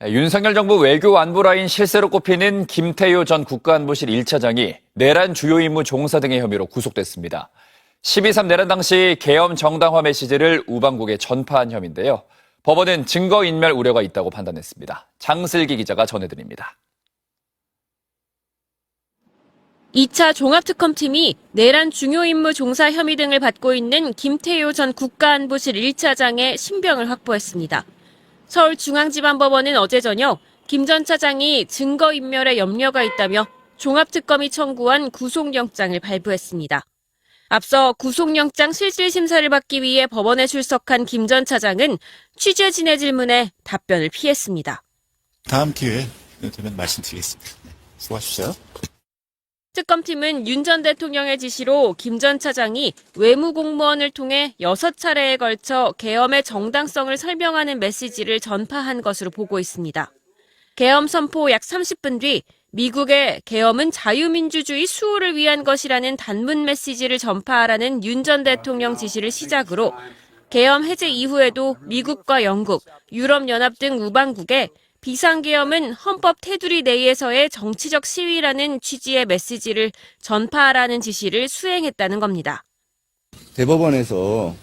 윤석열 정부 외교 안보라인 실세로 꼽히는 김태효 전 국가안보실 1차장이 내란 주요 임무 종사 등의 혐의로 구속됐습니다. 12.3 내란 당시 계엄 정당화 메시지를 우방국에 전파한 혐의인데요. 법원은 증거인멸 우려가 있다고 판단했습니다. 장슬기 기자가 전해드립니다. 2차 종합특검팀이 내란 중요 임무 종사 혐의 등을 받고 있는 김태효 전 국가안보실 1차장의 신병을 확보했습니다. 서울중앙지방법원은 어제 저녁 김 전 차장이 증거인멸에 염려가 있다며 종합특검이 청구한 구속영장을 발부했습니다. 앞서 구속영장 실질심사를 받기 위해 법원에 출석한 김 전 차장은 취재진의 질문에 답변을 피했습니다. 다음 기회에 되면 말씀드리겠습니다. 수고하십시오. 특검팀은 윤 전 대통령의 지시로 김 전 차장이 외무공무원을 통해 6차례에 걸쳐 계엄의 정당성을 설명하는 메시지를 전파한 것으로 보고 있습니다. 계엄 선포 약 30분 뒤 미국의 계엄은 자유민주주의 수호를 위한 것이라는 단문 메시지를 전파하라는 윤 전 대통령 지시를 시작으로 계엄 해제 이후에도 미국과 영국, 유럽연합 등 우방국에 비상계엄은 헌법 테두리 내에서의 정치적 시위라는 취지의 메시지를 전파하라는 지시를 수행했다는 겁니다. 대법원에서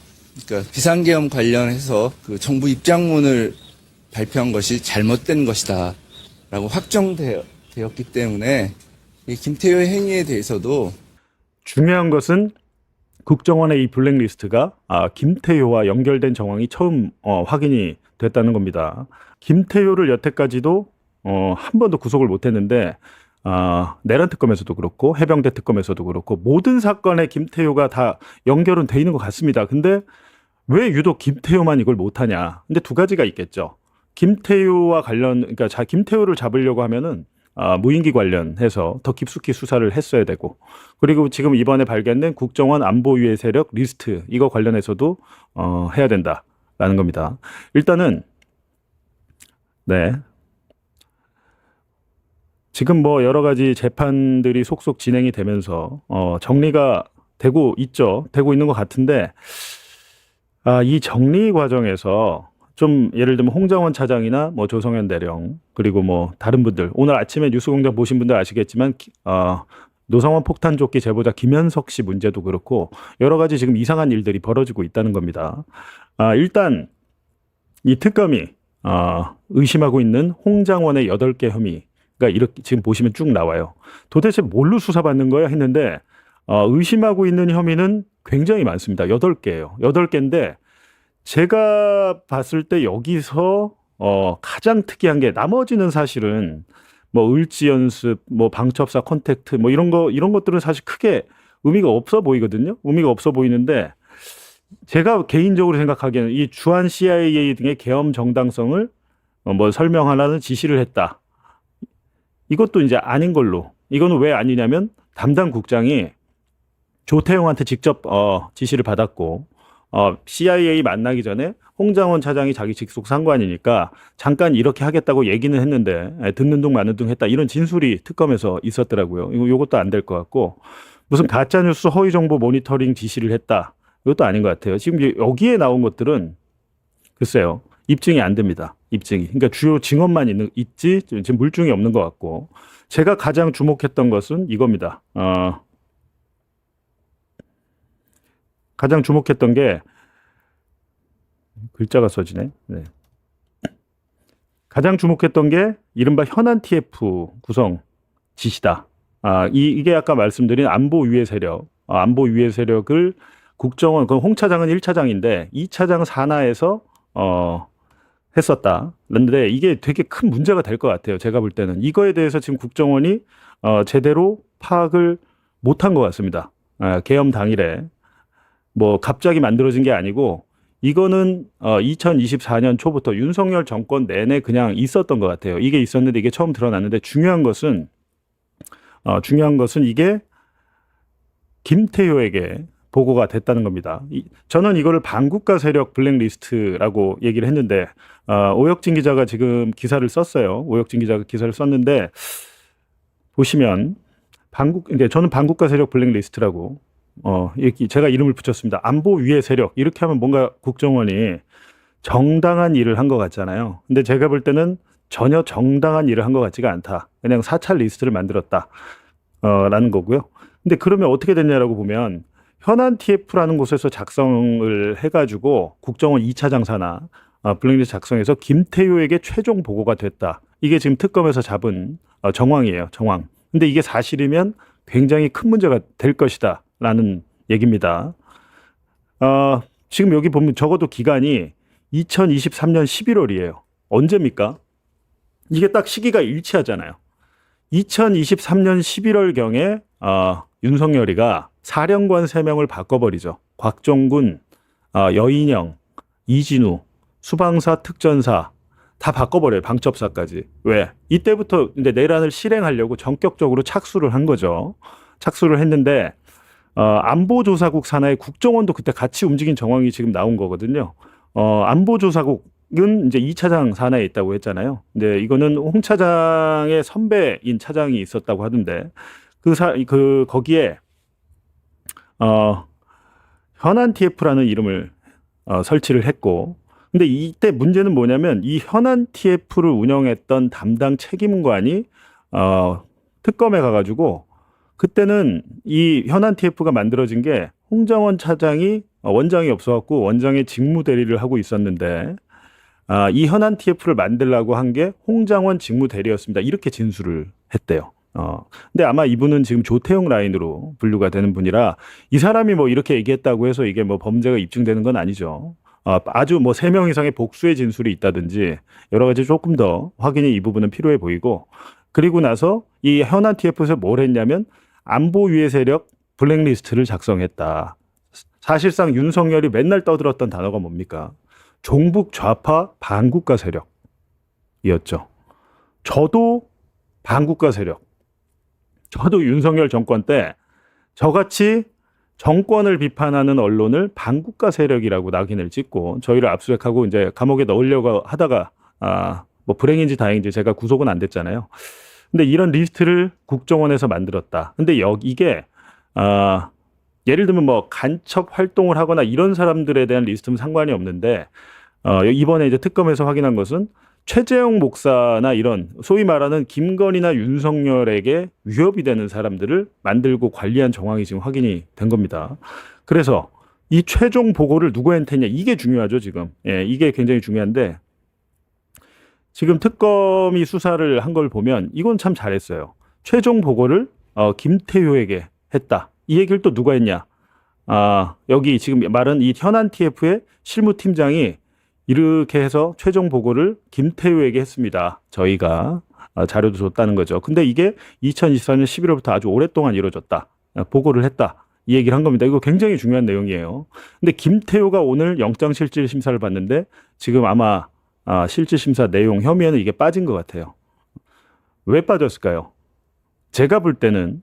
그러니까 비상계엄 관련해서 그 정부 입장문을 발표한 것이 잘못된 것이다라고 확정되었기 때문에 이 김태효의 행위에 대해서도 중요한 것은 국정원의 이 블랙리스트가 김태효와 연결된 정황이 처음 확인이 됐다는 겁니다. 김태효를 여태까지도 한 번도 구속을 못했는데 내란 특검에서도 그렇고 해병대 특검에서도 그렇고 모든 사건에 김태효가 다 연결은 돼 있는 것 같습니다. 근데 왜 유독 김태효만 이걸 못하냐? 근데 두 가지가 있겠죠. 김태효와 그러니까 김태효를 잡으려고 하면은 무인기 관련해서 더 깊숙이 수사를 했어야 되고, 그리고 지금 이번에 발견된 국정원 안보위의 세력 리스트 이거 관련해서도 해야 된다라는 겁니다. 일단은 네. 지금 뭐 여러 가지 재판들이 속속 진행이 되면서 정리가 되고 있죠. 되고 있는 것 같은데 이 정리 과정에서 좀 예를 들면 홍장원 차장이나 뭐 조성현 대령 그리고 뭐 다른 분들 오늘 아침에 뉴스공장 보신 분들 아시겠지만 노상원 폭탄조끼 제보자 김현석 씨 문제도 그렇고 여러 가지 지금 이상한 일들이 벌어지고 있다는 겁니다. 일단 이 특검이 의심하고 있는 홍장원의 8개 혐의가 이렇게 지금 보시면 쭉 나와요. 도대체 뭘로 수사받는 거야 했는데 의심하고 있는 혐의는 굉장히 많습니다. 8개예요. 8개인데 제가 봤을 때 여기서 가장 특이한 게 나머지는 사실은 뭐 을지 연습, 뭐 방첩사 컨택트 뭐 이런 것들은 사실 크게 의미가 없어 보이거든요. 의미가 없어 보이는데 제가 개인적으로 생각하기에는 이 주한 CIA 등의 계엄 정당성을 뭐 설명하라는 지시를 했다. 이것도 이제 아닌 걸로. 이거는 왜 아니냐면 담당 국장이 조태용한테 직접 지시를 받았고 CIA 만나기 전에 홍장원 차장이 자기 직속 상관이니까 잠깐 이렇게 하겠다고 얘기는 했는데 듣는 둥 마는 둥 했다. 이런 진술이 특검에서 있었더라고요. 이것도 안 될 것 같고 무슨 가짜뉴스 허위정보 모니터링 지시를 했다. 이것도 아닌 것 같아요. 지금 여기에 나온 것들은 글쎄요. 입증이 안 됩니다. 입증이. 그러니까 주요 증언만 있지 지금 물증이 없는 것 같고 제가 가장 주목했던 것은 이겁니다. 가장 주목했던 게 글자가 써지네. 네. 가장 주목했던 게 이른바 현안 TF 구성 지시다. 이게 아까 말씀드린 안보위의 세력, 안보위의 세력을 국정원, 홍 차장은 1차장인데 2차장 산하에서 했었다. 그런데 이게 되게 큰 문제가 될 것 같아요. 제가 볼 때는 이거에 대해서 지금 국정원이 제대로 파악을 못한 것 같습니다. 계엄 당일에 뭐 갑자기 만들어진 게 아니고 이거는 2024년 초부터 윤석열 정권 내내 그냥 있었던 것 같아요. 이게 있었는데 이게 처음 드러났는데 중요한 것은 이게 김태효에게 보고가 됐다는 겁니다. 저는 이거를 반국가 세력 블랙리스트라고 얘기를 했는데 오혁진 기자가 지금 기사를 썼어요. 오혁진 기자가 기사를 썼는데 보시면 저는 반국가 세력 블랙리스트라고 제가 이름을 붙였습니다. 안보위의 세력 이렇게 하면 뭔가 국정원이 정당한 일을 한 것 같잖아요. 근데 제가 볼 때는 전혀 정당한 일을 한 것 같지가 않다. 그냥 사찰 리스트를 만들었다. 라는 거고요. 근데 그러면 어떻게 됐냐라고 보면 현안 TF라는 곳에서 작성을 해가지고 국정원 2차장 산하 블랙리스트 작성해서 김태효에게 최종 보고가 됐다. 이게 지금 특검에서 잡은 정황이에요. 정황. 근데 이게 사실이면 굉장히 큰 문제가 될 것이다. 라는 얘기입니다. 지금 여기 보면 적어도 기간이 2023년 11월이에요. 언제입니까? 이게 딱 시기가 일치하잖아요. 2023년 11월경에 윤석열이가 사령관 3명을 바꿔버리죠. 곽종군, 여인영, 이진우, 수방사, 특전사 다 바꿔버려요. 방첩사까지. 왜? 이때부터 이제 내란을 실행하려고 전격적으로 착수를 한 거죠. 착수를 했는데 안보조사국 산하의 국정원도 그때 같이 움직인 정황이 지금 나온 거거든요. 안보조사국은 이제 2차장 산하에 있다고 했잖아요. 근데 이거는 홍 차장의 선배인 차장이 있었다고 하던데 거기에 현안 TF라는 이름을 설치를 했고, 근데 이때 문제는 뭐냐면 이 현안 TF를 운영했던 담당 책임관이 특검에 가가지고 그때는 이 현안 TF가 만들어진 게 홍장원 차장이 원장이 없어갖고 원장의 직무 대리를 하고 있었는데 이 현안 TF를 만들라고 한 게 홍장원 직무 대리였습니다. 이렇게 진술을 했대요. 근데 아마 이분은 지금 조태용 라인으로 분류가 되는 분이라 이 사람이 뭐 이렇게 얘기했다고 해서 이게 뭐 범죄가 입증되는 건 아니죠. 아주 뭐 3명 이상의 복수의 진술이 있다든지 여러 가지 조금 더 확인이 이 부분은 필요해 보이고, 그리고 나서 이 현안 TF에서 뭘 했냐면 안보 위해 세력 블랙리스트를 작성했다. 사실상 윤석열이 맨날 떠들었던 단어가 뭡니까? 종북 좌파 반국가 세력이었죠. 저도 반국가 세력. 저도 윤석열 정권 때 저같이 정권을 비판하는 언론을 반국가 세력이라고 낙인을 찍고 저희를 압수수색하고 이제 감옥에 넣으려고 하다가 뭐 불행인지 다행인지 제가 구속은 안 됐잖아요. 근데 이런 리스트를 국정원에서 만들었다. 근데 이게 예를 들면 뭐 간첩 활동을 하거나 이런 사람들에 대한 리스트는 상관이 없는데 이번에 이제 특검에서 확인한 것은 최재형 목사나 이런 소위 말하는 김건희나 윤석열에게 위협이 되는 사람들을 만들고 관리한 정황이 지금 확인이 된 겁니다. 그래서 이 최종 보고를 누구한테 했냐, 이게 중요하죠 지금. 예, 이게 굉장히 중요한데 지금 특검이 수사를 한 걸 보면 이건 참 잘했어요. 최종 보고를 김태효에게 했다. 이 얘기를 또 누가 했냐? 여기 지금 말은 이 현안 TF의 실무팀장이 이렇게 해서 최종 보고를 김태효에게 했습니다. 저희가 자료도 줬다는 거죠. 근데 이게 2024년 11월부터 아주 오랫동안 이루어졌다. 보고를 했다. 이 얘기를 한 겁니다. 이거 굉장히 중요한 내용이에요. 근데 김태효가 오늘 영장실질 심사를 받는데 지금 아마 실질 심사 내용 혐의에는 이게 빠진 것 같아요. 왜 빠졌을까요? 제가 볼 때는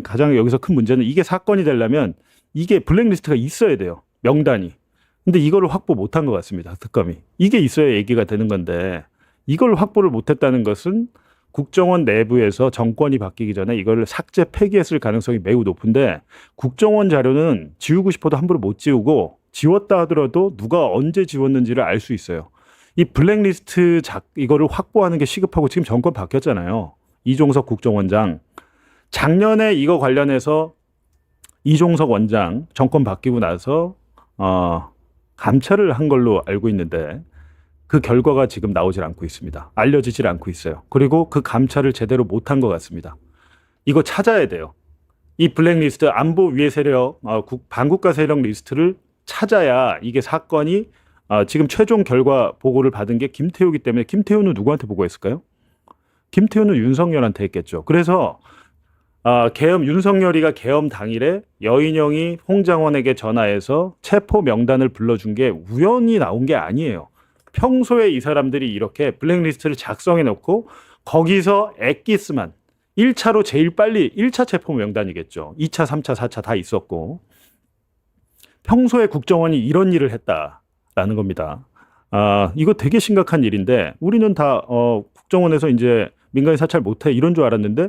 가장 여기서 큰 문제는 이게 사건이 되려면 이게 블랙리스트가 있어야 돼요. 명단이. 근데 이거를 확보 못한 것 같습니다. 특검이. 이게 있어야 얘기가 되는 건데 이걸 확보를 못했다는 것은 국정원 내부에서 정권이 바뀌기 전에 이걸 삭제 폐기했을 가능성이 매우 높은데 국정원 자료는 지우고 싶어도 함부로 못 지우고 지웠다 하더라도 누가 언제 지웠는지를 알 수 있어요. 이 블랙리스트 이거를 확보하는 게 시급하고 지금 정권 바뀌었잖아요. 이종석 국정원장. 작년에 이거 관련해서 이종석 원장 정권 바뀌고 나서 감찰을 한 걸로 알고 있는데 그 결과가 지금 나오질 않고 있습니다. 알려지질 않고 있어요. 그리고 그 감찰을 제대로 못한 것 같습니다. 이거 찾아야 돼요. 이 블랙리스트 안보 위해 세력, 반국가 세력 리스트를 찾아야 이게 사건이 지금 최종 결과 보고를 받은 게 김태효이기 때문에 김태효는 누구한테 보고했을까요? 김태효는 윤석열한테 했겠죠. 그래서 윤석열이가 계엄 당일에 여인영이 홍장원에게 전화해서 체포 명단을 불러준 게 우연히 나온 게 아니에요. 평소에 이 사람들이 이렇게 블랙리스트를 작성해 놓고 거기서 엑기스만 1차로 제일 빨리 1차 체포 명단이겠죠. 2차, 3차, 4차 다 있었고 평소에 국정원이 이런 일을 했다라는 겁니다. 이거 되게 심각한 일인데 우리는 다 국정원에서 이제 민간인 사찰 못해 이런 줄 알았는데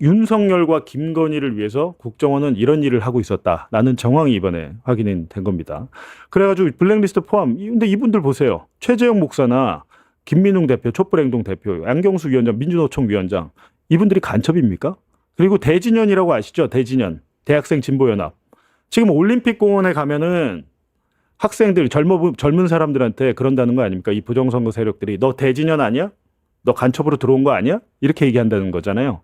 윤석열과 김건희를 위해서 국정원은 이런 일을 하고 있었다라는 정황이 이번에 확인이 된 겁니다. 그래가지고 블랙리스트 포함. 근데 이분들 보세요. 최재형 목사나 김민웅 대표, 촛불행동 대표, 양경수 위원장, 민주노총 위원장 이분들이 간첩입니까? 그리고 대진연이라고 아시죠? 대진연, 대학생 진보연합. 지금 올림픽공원에 가면은 학생들, 젊은 사람들한테 그런다는 거 아닙니까? 이 부정선거 세력들이 너 대진연 아니야? 너 간첩으로 들어온 거 아니야? 이렇게 얘기한다는 거잖아요.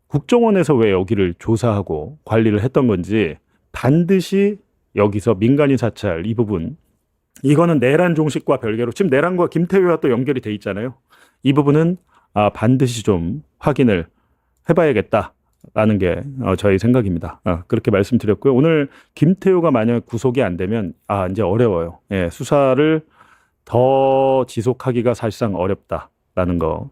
국정원에서 왜 여기를 조사하고 관리를 했던 건지 반드시 여기서 민간인 사찰 이 부분, 이거는 내란 종식과 별개로 지금 내란과 김태효와 또 연결이 돼 있잖아요. 이 부분은 반드시 좀 확인을 해봐야겠다라는 게 저희 생각입니다. 그렇게 말씀드렸고요. 오늘 김태효가 만약 구속이 안 되면 이제 어려워요. 예, 수사를 더 지속하기가 사실상 어렵다라는 거.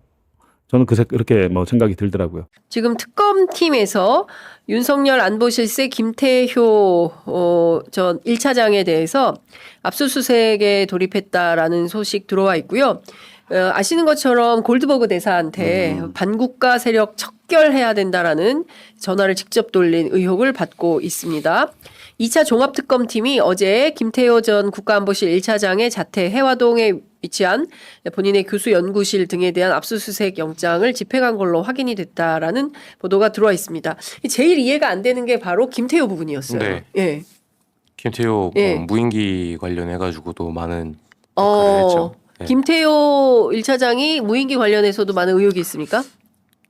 저는 그렇게 생각이 들더라고요. 지금 특검팀에서 윤석열 안보실세 김태효 전 1차장에 대해서 압수수색에 돌입했다라는 소식 들어와 있고요. 아시는 것처럼 골드버그 대사한테 반국가 세력 척결해야 된다라는 전화를 직접 돌린 의혹을 받고 있습니다. 2차 종합특검팀이 어제 김태효 전 국가안보실 1차장의 자택 해화동에 위치한 본인의 교수 연구실 등에 대한 압수수색 영장을 집행한 걸로 확인이 됐다라는 보도가 들어와 있습니다. 제일 이해가 안 되는 게 바로 김태효 부분이었어요. 네. 예. 김태효 예. 무인기 관련해가지고도 많은 역할을 했죠. 네. 김태효 1차장이 무인기 관련해서도 많은 의혹이 있습니까?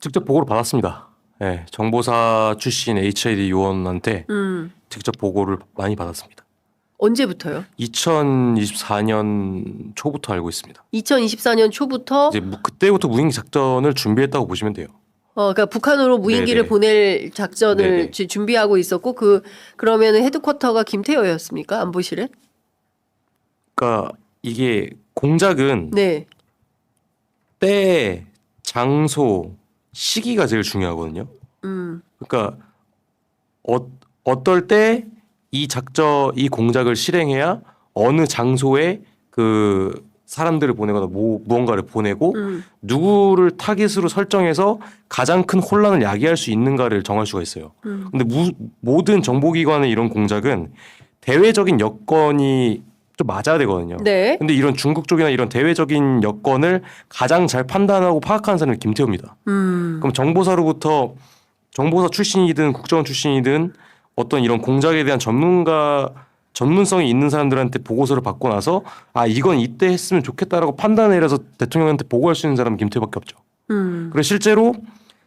직접 보고를 받았습니다. 네. 정보사 출신 HID 요원한테 직접 보고를 많이 받았습니다. 언제부터요? 2024년 초부터 알고 있습니다. 2024년 초부터 이제 그때부터 무인기 작전을 준비했다고 보시면 돼요. 그러니까 북한으로 무인기를 네네. 보낼 작전을 네네. 준비하고 있었고 그러면 헤드쿼터가 김태효였습니까? 안보실에? 그러니까 이게 공작은 네. 때, 장소, 시기가 제일 중요하거든요. 그러니까 어떨 때 이 공작을 실행해야 어느 장소에 그 사람들을 보내거나 무언가를 보내고 누구를 타깃으로 설정해서 가장 큰 혼란을 야기할 수 있는가를 정할 수가 있어요. 근데 모든 정보기관의 이런 공작은 대외적인 여건이 좀 맞아야 되거든요. 네. 근데 이런 중국 쪽이나 이런 대외적인 여건을 가장 잘 판단하고 파악하는 사람이 김태호입니다. 그럼 정보사 출신이든 국정원 출신이든 어떤 이런 공작에 대한 전문성이 있는 사람들한테 보고서를 받고 나서 이건 이때 했으면 좋겠다라고 판단을 해서 대통령한테 보고할 수 있는 사람은 김태호밖에 없죠. 그래서 실제로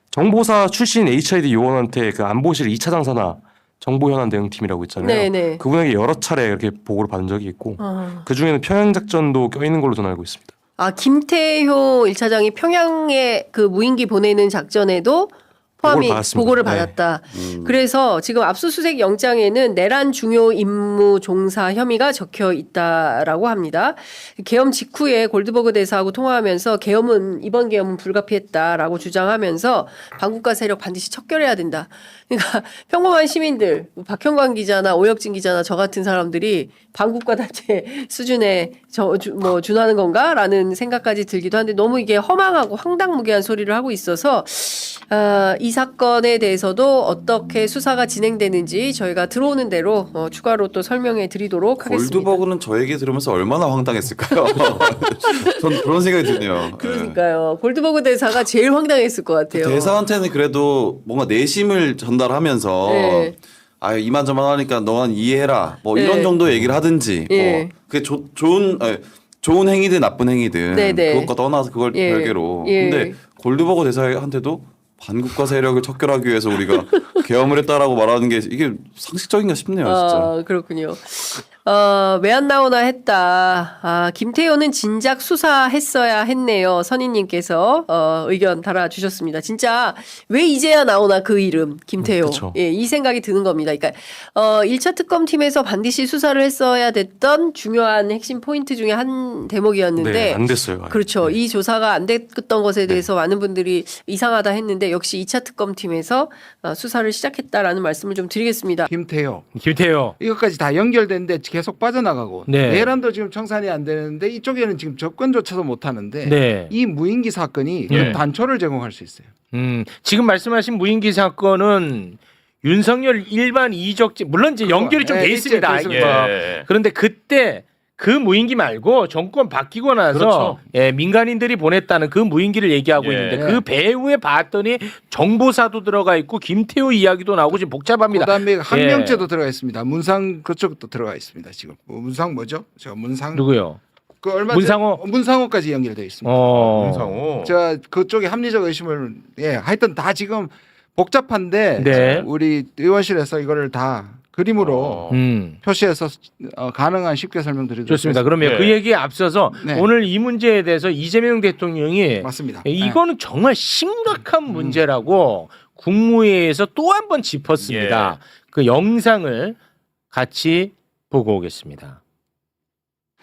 정보사 출신 HID 요원한테 그 안보실 2차장 산하 정보현안 대응팀이라고 있잖아요. 네네. 그분에게 여러 차례 이렇게 보고를 받은 적이 있고 그 중에는 평양작전도 껴있는 걸로 저는 알고 있습니다. 김태효 1차장이 평양에 그 무인기 보내는 작전에도 포함이 보고를 받았다. 그래서 지금 압수수색 영장에는 내란 중요 임무 종사 혐의가 적혀 있다라고 합니다. 계엄 직후에 골드버그 대사하고 통화하면서 이번 계엄은 불가피했다라고 주장하면서 반국가 세력 반드시 척결해야 된다. 그러니까 평범한 시민들, 박형광 기자나 오혁진 기자나 저 같은 사람들이 반국가 단체 수준에 준하는 건가라는 생각까지 들기도 하는데 너무 이게 허망하고 황당무계한 소리를 하고 있어서 이 사건에 대해서도 어떻게 수사가 진행되는지 저희가 들어오는 대로 추가로 또 설명해 드리도록 하겠습니다. 골드버그는 저 얘기 들으면서 얼마나 황당했을까요? 전 그런 생각이 드네요. 그러니까요. 골드버그 대사가 제일 황당했을 것 같아요. 대사한테는 그래도 뭔가 내심을 전달하면서 네. 이만저만 하니까 너는 이해해라. 네. 이런 정도 얘기를 하든지. 네. 그게 좋은 행위든 나쁜 행위든 네네. 그것과 떠나서 그걸 예. 별개로. 예. 근데 골드버그 대사한테도 반국가 세력을 척결하기 위해서 우리가 계엄을 했다라고 말하는 게 이게 상식적인가 싶네요, 진짜. 그렇군요. 왜 안 나오나 했다. 김태효는 진작 수사했어야 했네요. 선희님께서 의견 달아주셨습니다. 진짜 왜 이제야 나오나 그 이름 김태효. 그쵸. 예, 이 생각이 드는 겁니다. 그러니까 1차 특검팀에서 반드시 수사를 했어야 됐던 중요한 핵심 포인트 중에 한 대목이었는데 네, 안 됐어요. 그렇죠. 이 조사가 안 됐던 것에 대해서 많은 분들이 이상하다 했는데 역시 2차 특검팀에서 수사를 시작했다라는 말씀을 좀 드리겠습니다. 김태효 김태효. 이것까지 다 연결되는데 계속 빠져나가고 네. 내란도 지금 청산이 안 되는데 이쪽에는 지금 접근조차도 못 하는데 네. 이 무인기 사건이 네. 단초를 제공할 수 있어요. 지금 말씀하신 무인기 사건은 윤석열 일반 이적지 물론 이제 연결이 좀 돼 있습니다. 있죠. 그런데 그때 그 무인기 말고 정권 바뀌고 나서 그렇죠. 예, 민간인들이 보냈다는 그 무인기를 얘기하고 예. 있는데 그 배후에 봤더니 정보사도 들어가 있고 김태호 이야기도 나오고 지금 복잡합니다. 그다음에 항명죄도 예. 들어가 있습니다. 문상 그쪽도 들어가 있습니다. 지금 문상 뭐죠? 저 문상 누구요? 그 얼마 문상호? 문상호까지 연결되어 있습니다. 문상호. 제가 그쪽에 합리적 의심을 하여튼 다 지금 복잡한데 네. 우리 의원실에서 이거를 다 그림으로 표시해서 가능한 쉽게 설명드리도록 좋습니다. 하겠습니다. 그러면 그 얘기에 앞서서 네. 오늘 이 문제에 대해서 이재명 대통령이 맞습니다. 이거는 정말 심각한 문제라고 국무회의에서 또 한 번 짚었습니다. 그 영상을 같이 보고 오겠습니다.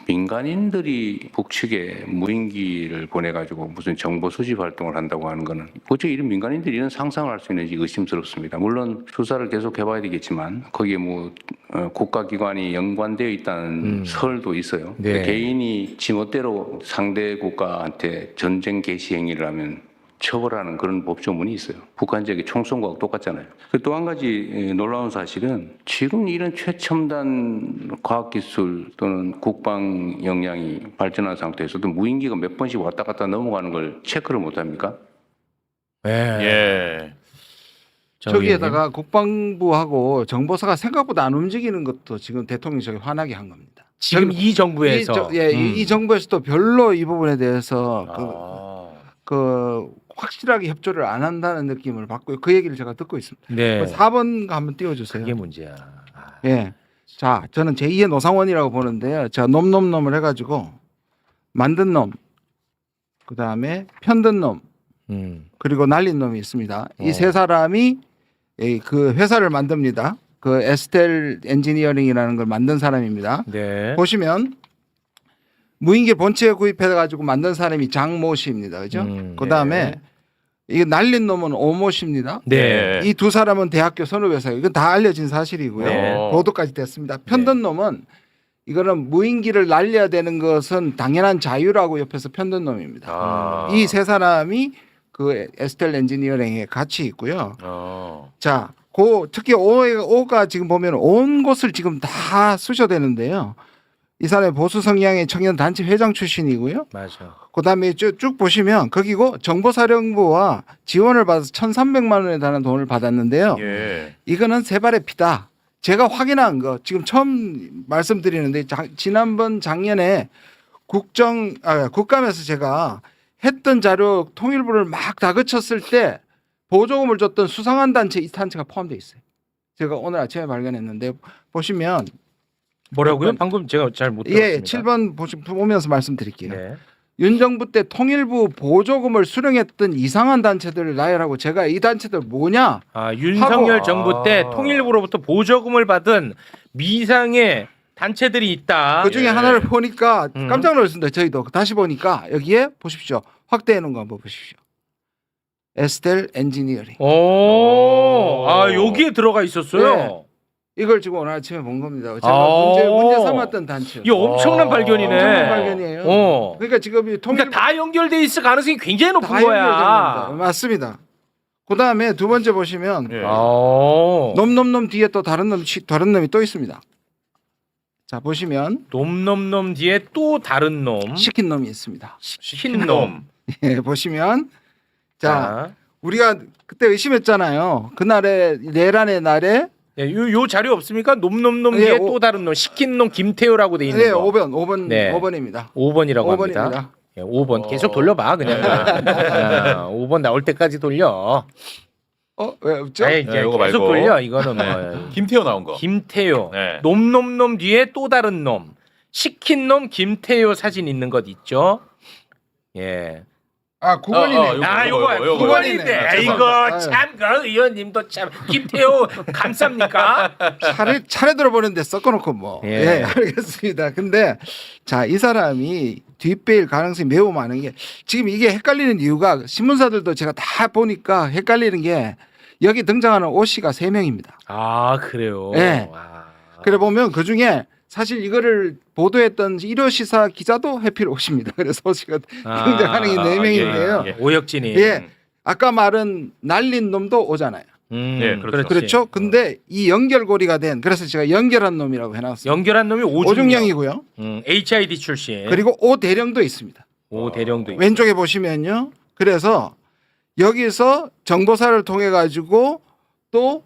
민간인들이 북측에 무인기를 보내가지고 무슨 정보 수집 활동을 한다고 하는 거는 어째 이런 민간인들이 이런 상상을 할 수 있는지 의심스럽습니다. 물론 수사를 계속 해봐야 되겠지만 거기에 뭐 국가기관이 연관되어 있다는 설도 있어요. 네. 개인이 지멋대로 상대 국가한테 전쟁 개시 행위를 하면 처벌하는 그런 법조문이 있어요. 북한 지역의 총쏜 거하고 똑같잖아요. 또 한 가지 놀라운 사실은 지금 이런 최첨단 과학기술 또는 국방 역량이 발전한 상태에서도 무인기가 몇 번씩 왔다 갔다 넘어가는 걸 체크를 못합니까? 예. 저기에다가 국방부하고 정보사가 생각보다 안 움직이는 것도 지금 대통령이 저기 화나게 한 겁니다. 지금 이 정부에서 이 정부에서도 별로 이 부분에 대해서 그 확실하게 협조를 안 한다는 느낌을 받고 그 얘기를 제가 듣고 있습니다. 네. 4번 한번 띄워주세요. 이게 문제야. 예. 자, 저는 제2의 노상원이라고 보는데요. 제가 놈을 해가지고 만든 놈, 그 다음에 편든 놈, 그리고 날린 놈이 있습니다. 이 세 사람이 그 회사를 만듭니다. 그 에스텔 엔지니어링이라는 걸 만든 사람입니다. 네. 보시면 무인기 본체에 구입해가지고 만든 사람이 장모 씨입니다. 그죠? 그 다음에 이게 날린 놈은 오모 씨입니다. 네. 이 두 사람은 대학교 선후배사예요. 이건 다 알려진 사실이고요. 네. 보도까지 됐습니다. 편든 놈은 이거는 무인기를 날려야 되는 것은 당연한 자유라고 옆에서 편든 놈입니다. 이 세 사람이 그 에스텔 엔지니어링에 같이 있고요. 자, 특히 오가 지금 보면 온 곳을 지금 다 쑤셔대는데요. 이 사람이 보수 성향의 청년 단체 회장 출신이고요. 맞아. 그다음에 쭉 보시면 거기고 정보사령부와 지원을 받아서 1,300만 원에 달하는 돈을 받았는데요. 이거는 세 발의 피다. 제가 확인한 거 지금 처음 말씀드리는데 지난번 작년에 국감에서 제가 했던 자료 통일부를 막 다그쳤을 때 보조금을 줬던 수상한 단체 이 단체가 포함되어 있어요. 제가 오늘 아침에 발견했는데 보시면 뭐라고요? 방금 제가 잘 못 들었습니다. 예, 7번 보면서 말씀드릴게요. 네. 윤 정부 때 통일부 보조금을 수령했던 이상한 단체들을 나열하고 제가 이 단체들 뭐냐? 윤석열 정부 때 통일부로부터 보조금을 받은 미상의 단체들이 있다. 그 중에 하나를 보니까 깜짝 놀랐습니다. 저희도 다시 보니까 여기에 보십시오. 확대해 놓은 거 한번 보십시오. 에스텔 엔지니어링. 여기에 들어가 있었어요. 네. 이걸 지금 오늘 아침에 본 겁니다. 제가 문제 삼았던 단체. 이 엄청난 발견이네. 엄청난 발견이에요. 그러니까 지금 그러니까 다 연결돼 있을 가능성이 굉장히 높은 다 거야. 연결됩니다. 맞습니다. 그 다음에 두 번째 보시면 놈 뒤에 또 다른 놈이 또 있습니다. 자 보시면 놈 뒤에 또 다른 놈 시킨 놈이 있습니다. 시킨 놈. 예, 보시면 자 우리가 그때 의심했잖아요. 그날의 내란의 날에 요 자료 없습니까? 놈 뒤에 또 다른 놈 시킨 놈 김태호라고 돼 있는 거. 5번입니다. 5번이라고 합니다. 5번 계속 돌려봐 그냥. 5번 나올 때까지 돌려. 왜 없죠? 이거 계속 돌려 이거는 뭐. 김태호 나온 거. 김태호. 놈 뒤에 또 다른 놈. 시킨 놈 김태호 사진 있는 것 있죠? 예. 9번이네. 요거 9번인데. 이거 참, 그 의원님도 참 김태호 감쌉니까? 차례 들어보는데 섞어놓고 뭐. 예, 알겠습니다. 근데 자, 이 사람이 뒷배일 가능성이 매우 많은 게 지금 이게 헷갈리는 이유가 신문사들도 제가 다 보니까 헷갈리는 게 여기 등장하는 오 씨가 3명입니다. 그래요? 네. 그래 보면 그 중에 사실 이거를 보도했던 1호 시사 기자도 해필 오십니다. 그래서 오 씨가 등장하는 게 4명인데요. 오혁진이. 예. 아까 말은 날린 놈도 오잖아요. 예, 그렇죠. 그렇죠. 근데 이 연결고리가 된 그래서 제가 연결한 놈이라고 해놨어요. 연결한 놈이 오중령이고요. HID 출신. 그리고 오대령도 있습니다. 오대령도 있고. 왼쪽에 보시면요. 그래서 여기서 정보사를 통해 가지고 또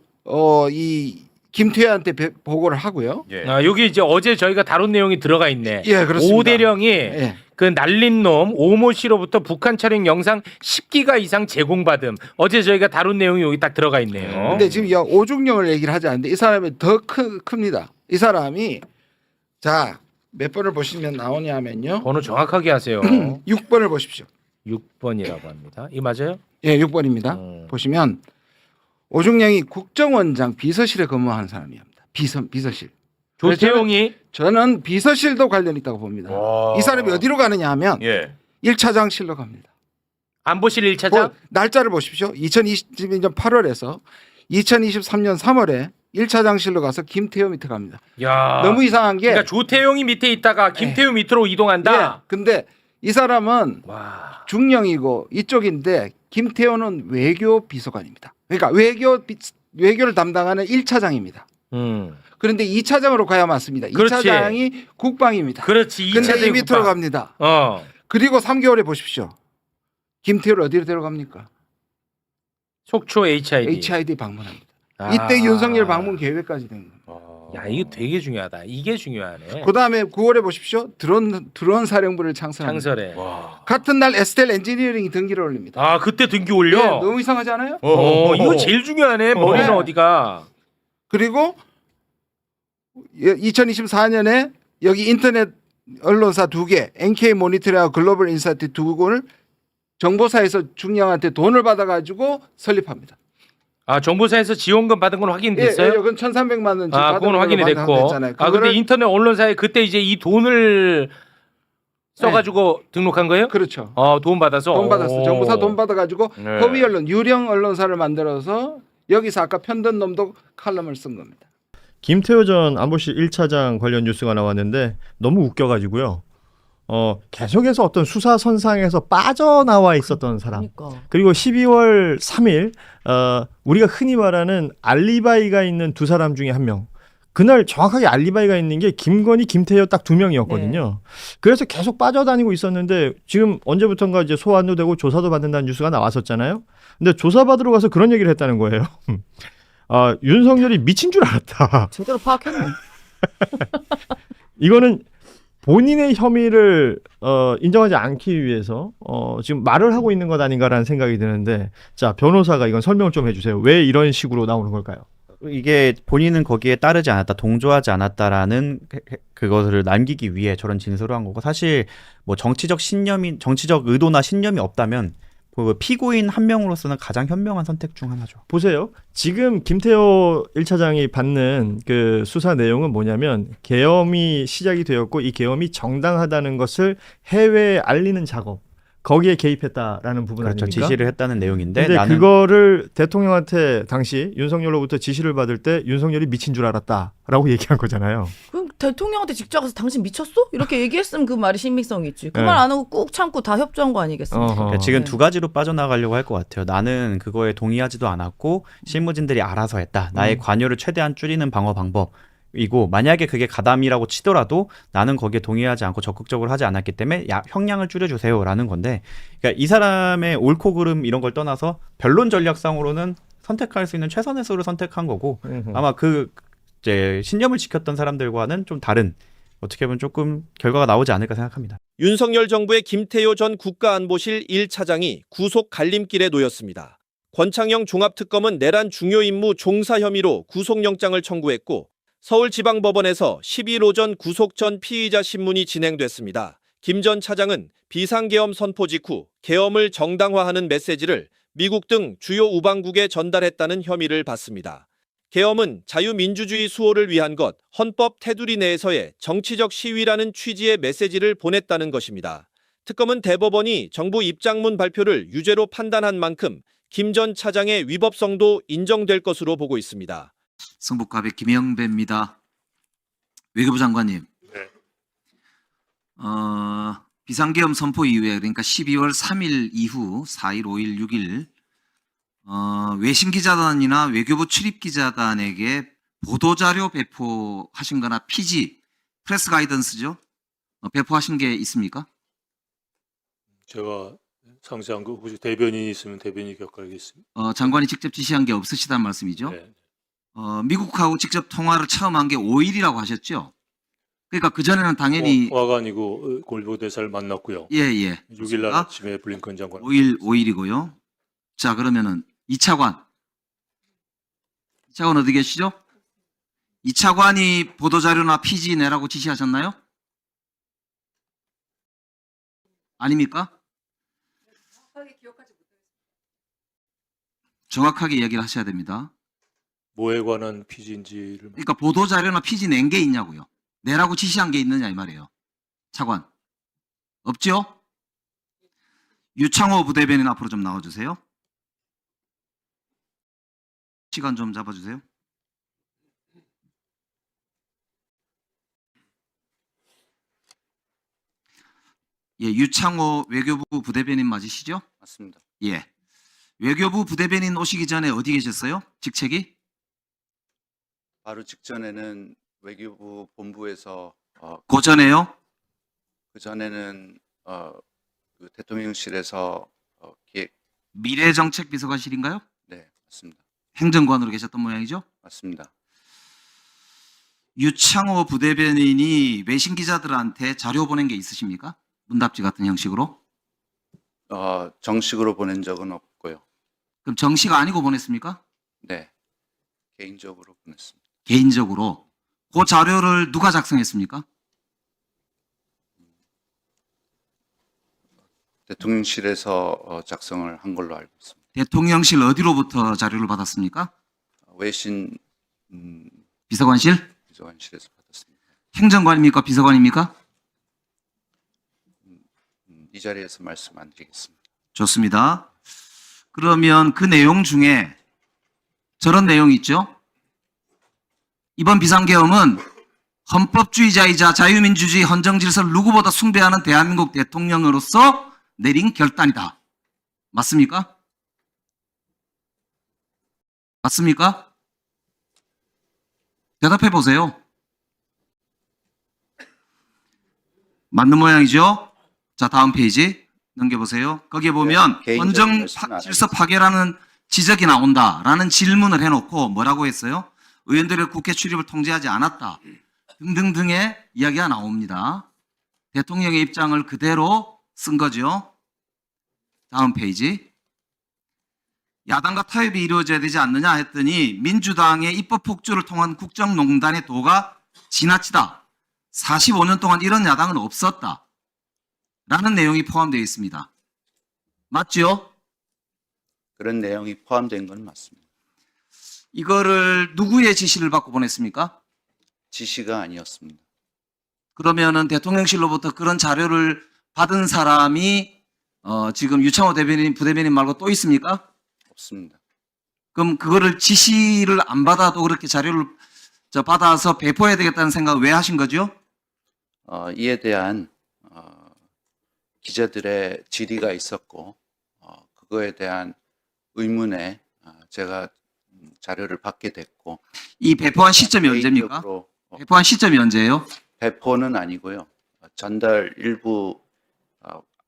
이 김태효한테 보고를 하고요. 예. 아, 여기 이제 어제 저희가 다룬 내용이 들어가 있네. 예, 그렇습니다. 오대령이 예. 그 날린 놈 오모 씨로부터 북한 촬영 영상 10기가 이상 제공받음. 어제 저희가 다룬 내용이 여기 딱 들어가 있네요. 근데 지금 오중령을 얘기를 하지 않는데 이 사람이 더 큽니다. 이 사람이 자, 몇 번을 보시면 나오냐면요. 번호 정확하게 하세요. 6번을 보십시오. 6번이라고 합니다. 이 맞아요? 예, 6번입니다. 보시면 오중령이 국정원장 비서실에 근무하는 사람입니다. 비서실. 조태용이 저는 비서실도 관련 있다고 봅니다. 이 사람이 어디로 가느냐 하면 예. 1차장실로 갑니다. 안보실 1차장? 날짜를 보십시오. 2022년 8월에서 2023년 3월에 1차장실로 가서 김태효 밑에 갑니다. 야. 너무 이상한 게 그러니까 조태용이 밑에 있다가 김태우 밑으로 이동한다. 예, 근데 이 사람은 와. 중령이고 이쪽인데 김태효는 외교 비서관입니다. 그러니까 외교를 담당하는 1차장입니다. 그런데 2차장으로 가야 맞습니다. 그렇지. 2차장이 국방입니다. 그렇지. 근데 2차장이 이 밑으로 국방. 갑니다. 그리고 3개월에 보십시오. 김태효를 어디로 데려갑니까? 속초 HID. HID 방문합니다. 아. 이때 윤석열 방문 계획까지 된 겁니다. 야, 이거 되게 중요하다. 이게 중요하네. 그다음에 9월에 보십시오. 드론 사령부를 창설합니다. 창설해. 같은 날 에스텔 엔지니어링이 등기를 올립니다. 아, 그때 등기 올려? 예, 너무 이상하지 않아요? 이거 제일 중요하네. 머리는 네. 어디가? 그리고 2024년에 여기 인터넷 언론사 2개, NK 모니터링하고 글로벌 인사이트 2곳을 정보사에서 중령한테 돈을 받아가지고 설립합니다. 아, 정보사에서 지원금 받은 건 확인됐어요? 예, 그건 1,300만 원. 아, 그건 확인이 됐고. 아, 근데 인터넷 언론사에 그때 이제 이 돈을 써가지고 등록한 거예요? 그렇죠. 돈 받아서? 돈 받았어. 정보사 돈 받아가지고 네. 허위 언론, 유령 언론사를 만들어서 여기서 아까 편든 놈도 칼럼을 쓴 겁니다. 김태효 전 안보실 1차장 관련 뉴스가 나왔는데 너무 웃겨가지고요. 계속해서 어떤 수사 선상에서 빠져나와 있었던 사람. 그리고 12월 3일 우리가 흔히 말하는 알리바이가 있는 두 사람 중에 한 명. 그날 정확하게 알리바이가 있는 게 김건희, 김태효 딱 두 명이었거든요. 그래서 계속 빠져다니고 있었는데 지금 언제부턴가 이제 소환도 되고 조사도 받는다는 뉴스가 나왔었잖아요. 근데 조사받으러 가서 그런 얘기를 했다는 거예요. 윤석열이 미친 줄 알았다. 제대로 파악했네. 이거는 본인의 혐의를 인정하지 않기 위해서 지금 말을 하고 있는 것 아닌가라는 생각이 드는데, 자, 변호사가 이건 설명을 좀 해주세요. 왜 이런 식으로 나오는 걸까요? 이게 본인은 거기에 따르지 않았다, 동조하지 않았다라는 그것을 남기기 위해 저런 진술을 한 거고, 사실 뭐 정치적 의도나 신념이 없다면 그 피고인 한 명으로서는 가장 현명한 선택 중 하나죠. 보세요. 지금 김태효 1차장이 받는 그 수사 내용은 뭐냐면, 계엄이 시작이 되었고 이 계엄이 정당하다는 것을 해외에 알리는 작업, 거기에 개입했다라는 부분 그렇죠. 아닙니까? 지시를 했다는 내용인데, 근데 나는 그거를 대통령한테 당시 윤석열로부터 지시를 받을 때 윤석열이 미친 줄 알았다라고 얘기한 거잖아요. 그럼 대통령한테 직접 가서 당신 미쳤어? 이렇게 얘기했으면 그 말이 신빙성이 있지. 그 네. 말 안 하고 꾹 참고 다 협조한 거 아니겠습니까? 그러니까 지금 네. 두 가지로 빠져나가려고 할 것 같아요. 나는 그거에 동의하지도 않았고 실무진들이 알아서 했다. 나의 관여를 최대한 줄이는 방어 방법이고, 만약에 그게 가담이라고 치더라도 나는 거기에 동의하지 않고 적극적으로 하지 않았기 때문에 형량을 줄여주세요라는 건데, 그러니까 이 사람의 옳고 그름 이런 걸 떠나서 변론 전략상으로는 선택할 수 있는 최선의 수를 선택한 거고, 아마 이제 신념을 지켰던 사람들과는 좀 다른, 어떻게 보면 조금 결과가 나오지 않을까 생각합니다. 윤석열 정부의 김태효 전 국가안보실 1차장이 구속 갈림길에 놓였습니다. 권창영 종합특검은 내란 중요 임무 종사 혐의로 구속영장을 청구했고, 서울지방법원에서 12일 오전 구속 전 피의자 신문이 진행됐습니다. 김 전 차장은 비상계엄 선포 직후 계엄을 정당화하는 메시지를 미국 등 주요 우방국에 전달했다는 혐의를 받습니다. 계엄은 자유민주주의 수호를 위한 것, 헌법 테두리 내에서의 정치적 시위라는 취지의 메시지를 보냈다는 것입니다. 특검은 대법원이 정부 입장문 발표를 유죄로 판단한 만큼 김 전 차장의 위법성도 인정될 것으로 보고 있습니다. 성북갑의 김영배입니다. 외교부 장관님, 비상계엄 선포 이후에, 그러니까 12월 3일 이후 4일, 5일, 6일 외신 기자단이나 외교부 출입 기자단에게 보도자료 배포하신 거나 피지, 프레스 가이던스죠? 배포하신 게 있습니까? 제가 상세한 거 혹시 대변인이 있으면 대변인이 격하겠습니다. 장관이 직접 지시한 게 없으시다는 말씀이죠? 네. 미국하고 직접 통화를 처음 한 게 5일이라고 하셨죠? 그러니까 그전에는 당연히 통화가 아니고 골보 대사를 만났고요. 예. 6일 날 아침에 블링컨 장관. 5일이고요. 자, 그러면은 이차관 어디 계시죠? 이차관이 보도자료나 피지 내라고 지시하셨나요? 아닙니까? 정확하게 이야기를 하셔야 됩니다. 뭐에 관한 피지인지를. 그러니까 보도자료나 피지 낸 게 있냐고요. 내라고 지시한 게 있느냐 이 말이에요. 차관. 없죠? 유창호 부대변인 앞으로 좀 나와주세요. 시간 좀 잡아주세요. 예, 유창호 외교부 부대변인 맞으시죠? 맞습니다. 예. 외교부 부대변인 오시기 전에 어디 계셨어요? 직책이? 바로 직전에는 외교부 본부에서 그 전에요? 그 전에는 그 대통령실에서 기획. 미래정책 비서관실인가요? 네, 맞습니다. 행정관으로 계셨던 모양이죠? 맞습니다. 유창호 부대변인이 외신 기자들한테 자료 보낸 게 있으십니까? 문답지 같은 형식으로? 정식으로 보낸 적은 없고요. 그럼 정식 아니고 보냈습니까? 네, 개인적으로 보냈습니다. 개인적으로. 그 자료를 누가 작성했습니까? 대통령실에서 작성을 한 걸로 알고 있습니다. 대통령실 어디로부터 자료를 받았습니까? 외신 비서관실? 비서관실에서 받았습니다. 행정관입니까? 비서관입니까? 이 자리에서 말씀 안 드리겠습니다. 좋습니다. 그러면 그 내용 중에 저런 내용이 있죠? 이번 비상계엄은 헌법주의자이자 자유민주주의 헌정질서를 누구보다 숭배하는 대한민국 대통령으로서 내린 결단이다. 맞습니까? 맞습니까? 대답해 보세요. 맞는 모양이죠? 자, 다음 페이지 넘겨보세요. 거기에 보면 헌정 질서 파괴라는 지적이 나온다라는 질문을 해놓고 뭐라고 했어요? 의원들의 국회 출입을 통제하지 않았다 등등등의 이야기가 나옵니다. 대통령의 입장을 그대로 쓴 거죠. 다음 페이지. 야당과 타협이 이루어져야 되지 않느냐 했더니 민주당의 입법 폭주를 통한 국정농단의 도가 지나치다. 45년 동안 이런 야당은 없었다. 라는 내용이 포함되어 있습니다. 맞죠? 그런 내용이 포함된 건 맞습니다. 이거를 누구의 지시를 받고 보냈습니까? 지시가 아니었습니다. 그러면은 대통령실로부터 그런 자료를 받은 사람이 지금 유창호 대변인, 부대변인 말고 또 있습니까? 없습니다. 그럼 그거를 지시를 안 받아도 그렇게 자료를 받아서 배포해야 되겠다는 생각을 왜 하신 거죠? 이에 대한 기자들의 질의가 있었고 그거에 대한 의문에 제가 자료를 받게 됐고. 이 배포한 시점이 언제입니까? 배포한 시점이 언제예요? 배포는 아니고요. 전달 일부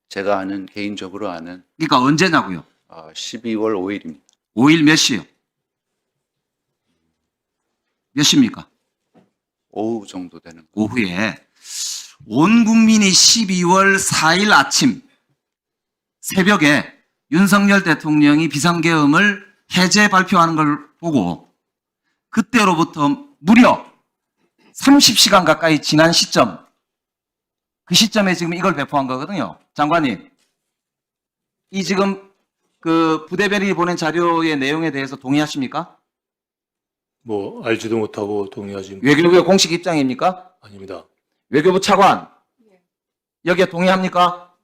제가 아는 개인적으로 아는. 그러니까 언제냐고요? 12월 5일입니다. 5일 몇 시요? 몇 시입니까? 오후 정도 되는. 오후에 온 국민이 12월 4일 아침 새벽에 윤석열 대통령이 비상계엄을 해제 발표하는 걸 보고 그때로부터 무려 30시간 가까이 지난 시점, 그 시점에 지금 이걸 배포한 거거든요. 장관님, 이 지금 그 부대변인이 보낸 자료의 내용에 대해서 동의하십니까? 뭐 알지도 못하고 동의하지. 외교부의 공식 입장입니까? 아닙니다. 외교부 차관, 여기에 동의합니까?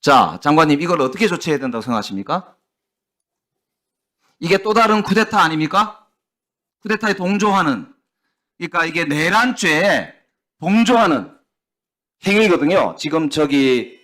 자, 장관님, 이걸 어떻게 조치해야 된다고 생각하십니까? 이게 또 다른 쿠데타 아닙니까? 쿠데타에 동조하는, 그러니까 이게 내란죄에 동조하는 행위거든요. 지금 저기